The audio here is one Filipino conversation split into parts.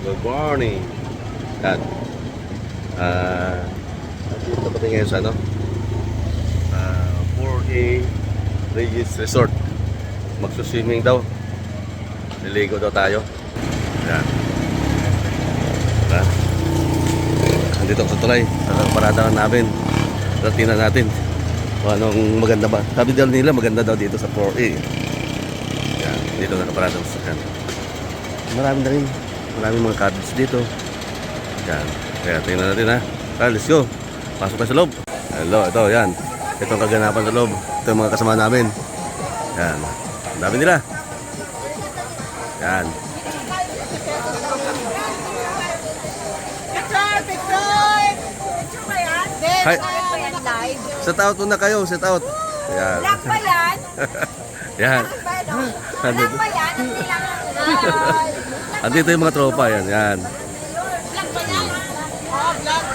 Good morning. Yan. Dito kami ngayon sa 4A Regis Resort. Magsuswimming daw. Niligo daw tayo. Yan. Andito sa tulay. Sa parada namin. Tingnan natin kung anong maganda ba. Sabi daw nila maganda daw dito sa 4A. Yan. Dito nakaparada sa kan. Marami na rin. Maraming mga cabins dito. Yan. Kaya tingnan natin ha. Tara, let's go. Pasok tayo sa loob. Hello, ito, yan. Ito ang kaganapan sa loob. Ito yung mga kasama namin. Yan. Ang dami nila. Yan. Hi. Set out muna kayo, set out. Yan. Black ba yan? Yan. Black ba yan? Hindi lang Andito yung mga tropa, yan. Yan. Black ba yan? Oh, black.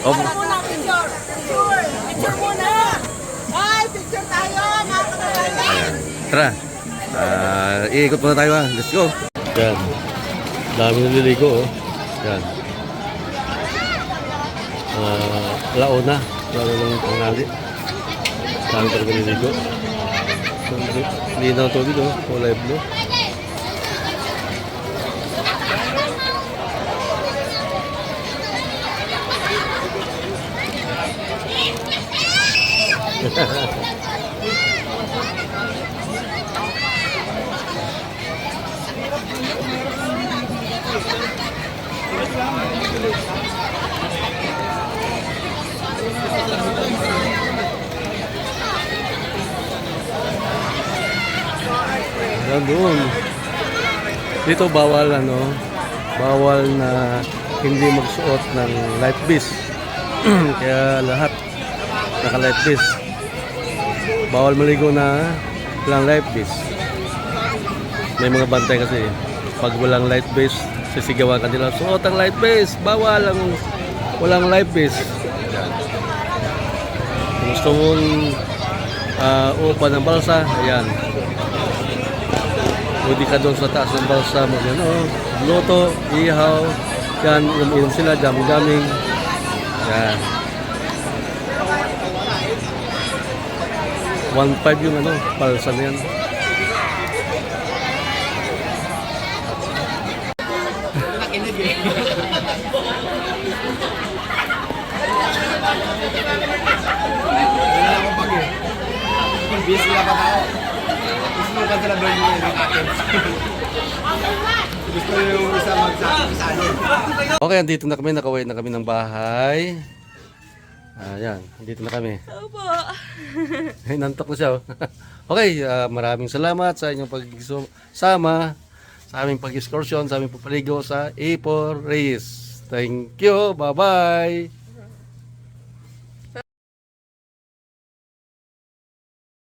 Oh. Picture muna, picture. Picture muna. Ay, picture tayo. Ayan. Tara. Iikot muna tayo ha. Let's go. Yan. Dami naliligo oh. Yan. Laona. Lalo lang pangali. Dami talaga naliligo. Linaw to dito. Kulay blue. Doon. Dito bawal bawal na hindi magsuot ng life vest. Kaya lahat naka life vest. Bawal maligo na walang life vest. May mga bantay kasi pag walang life vest, sisigawan ka nila, suot ang life vest, bawal ang walang life vest. Kung gusto mong upa ng balsa, ayan. Pwede ka doon sa taas ng balsa, luto, ihaw, yan, uminom sila, daming-daming. Yan. 1.5 yung balsa na yan. Busy na pa tao. Gusto mo ba talaga yung akin? Gusto yung isa magsasalin. Okay, andito na kami, nakawait na kami ng bahay. Ayan, andito na kami. Opo. Nantok na siya. Okay, maraming salamat sa inyong pagsama sa aming pag-excursion, sa aming papaligo sa A4 Reyes. Thank you, bye-bye!